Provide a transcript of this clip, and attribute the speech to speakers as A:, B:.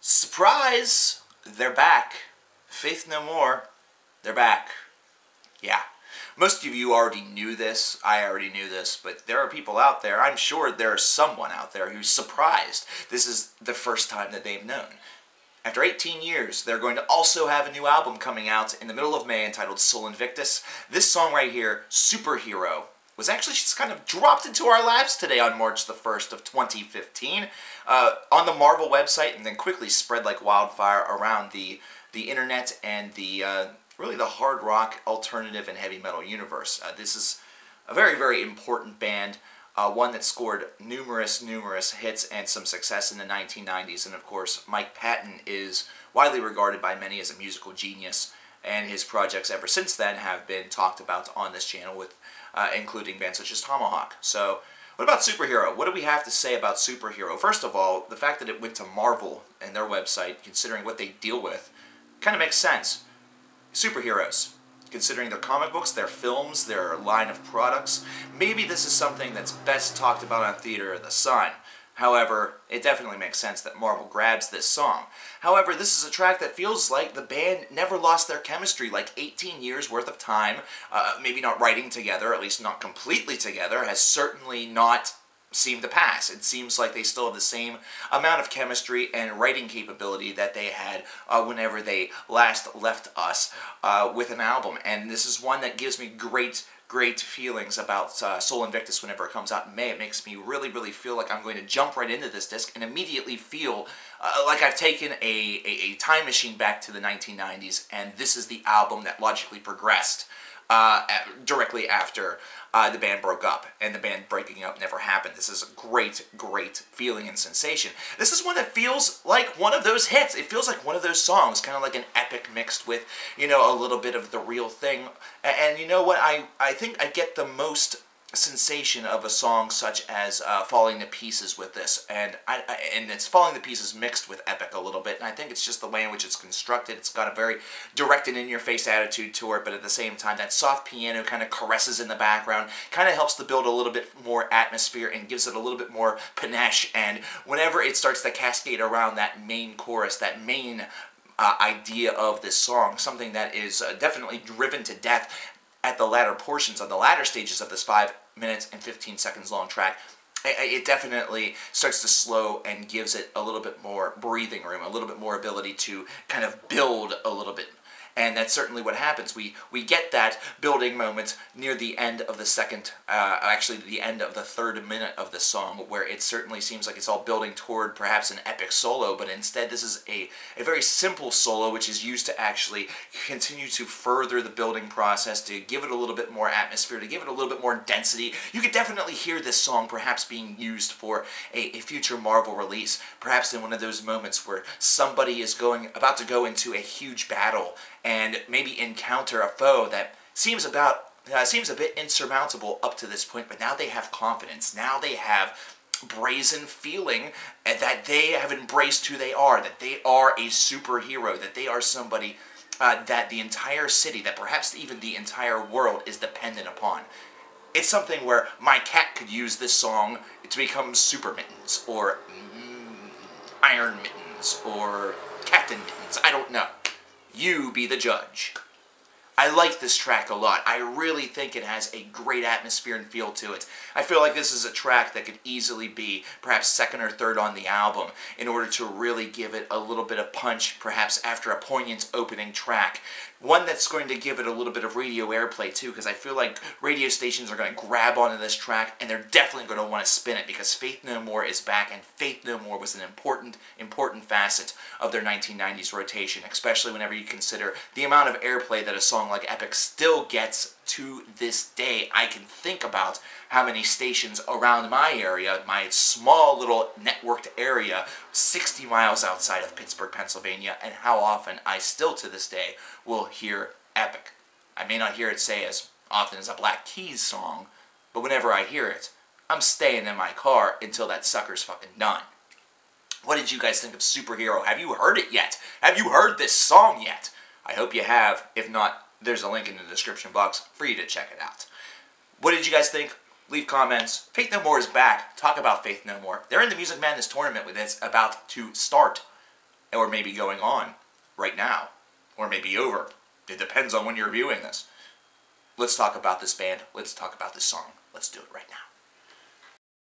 A: Surprise! They're back. Faith No More, they're back. Yeah. Most of you already knew this, I already knew this, but there are people out there, I'm sure there's someone out there who's surprised this is the first time that they've known. After 18 years, they're going to also have a new album coming out in the middle of May entitled Sol Invictus. This song right here, Superhero, was actually just kind of dropped into our laps today on March the 1st of 2015 on the Marvel website, and then quickly spread like wildfire around the internet and the really the hard rock, alternative, and heavy metal universe. This is a very, very important band, one that scored numerous hits and some success in the 1990s, and of course Mike Patton is widely regarded by many as a musical genius, and his projects ever since then have been talked about on this channel, with including bands such as Tomahawk. So, what about Superhero? What do we have to say about Superhero? First of all, the fact that it went to Marvel and their website, considering what they deal with, kind of makes sense. Superheroes, considering their comic books, their films, their line of products, maybe this is something that's best talked about on Theater of the Sun. However, it definitely makes sense that Marvel grabs this song. However, this is a track that feels like the band never lost their chemistry, like 18 years worth of time, maybe not writing together, at least not completely together, has certainly not seemed to pass. It seems like they still have the same amount of chemistry and writing capability that they had whenever they last left us with an album. And this is one that gives me great feelings about Sol Invictus whenever it comes out in May. It makes me really feel like I'm going to jump right into this disc and immediately feel like I've taken a time machine back to the 1990s, and this is the album that logically progressed directly after the band broke up, and the band breaking up never happened. This is a great feeling and sensation. This is one that feels like one of those hits. It feels like one of those songs, kind of like an epic mixed with, you know, a little bit of the real thing. And you know what? I think I get the most sensation of a song such as Falling to Pieces with this, and it's Falling to Pieces mixed with epic a little bit, and I think it's just the way in which it's constructed. It's got a very direct and in-your-face attitude to it, but at the same time that soft piano kind of caresses in the background, kind of helps to build a little bit more atmosphere and gives it a little bit more panache, and whenever it starts to cascade around that main chorus, that main idea of this song, something that is definitely driven to death at the latter portions, on the latter stages of this 5 minutes and 15 seconds long track, it definitely starts to slow and gives it a little bit more breathing room, a little bit more ability to kind of build a little bit. And that's certainly what happens. We get that building moment near the end of the second, actually the end of the third minute of the song, where it certainly seems like it's all building toward perhaps an epic solo, but instead this is a very simple solo, which is used to actually continue to further the building process, to give it a little bit more atmosphere, to give it a little bit more density. You could definitely hear this song perhaps being used for a future Marvel release, perhaps in one of those moments where somebody is about to go into a huge battle and maybe encounter a foe that seems a bit insurmountable up to this point, but now they have confidence. Now they have brazen feeling that they have embraced who they are, that they are a superhero, that they are somebody that the entire city, that perhaps even the entire world is dependent upon. It's something where my cat could use this song to become Super Mittens, or Iron Mittens, or Captain Mittens. I don't know. You be the judge. I like this track a lot. I really think it has a great atmosphere and feel to it. I feel like this is a track that could easily be perhaps second or third on the album in order to really give it a little bit of punch, perhaps after a poignant opening track. One that's going to give it a little bit of radio airplay too, because I feel like radio stations are going to grab onto this track, and they're definitely going to want to spin it, because Faith No More is back, and Faith No More was an important facet of their 1990s rotation, especially whenever you consider the amount of airplay that a song like Epic still gets to this day. I can think about how many stations around my area, my small little networked area, 60 miles outside of Pittsburgh, Pennsylvania, and how often I still to this day will hear Epic. I may not hear it say as often as a Black Keys song, but whenever I hear it, I'm staying in my car until that sucker's fucking done. What did you guys think of Superhero? Have you heard it yet? Have you heard this song yet? I hope you have. If not, there's a link in the description box for you to check it out. What did you guys think? Leave comments. Faith No More is back. Talk about Faith No More. They're in the Music Madness tournament with it's about to start. or maybe going on right now, or maybe over. It depends on when you're viewing this. Let's talk about this band. Let's talk about this song. Let's do it right now.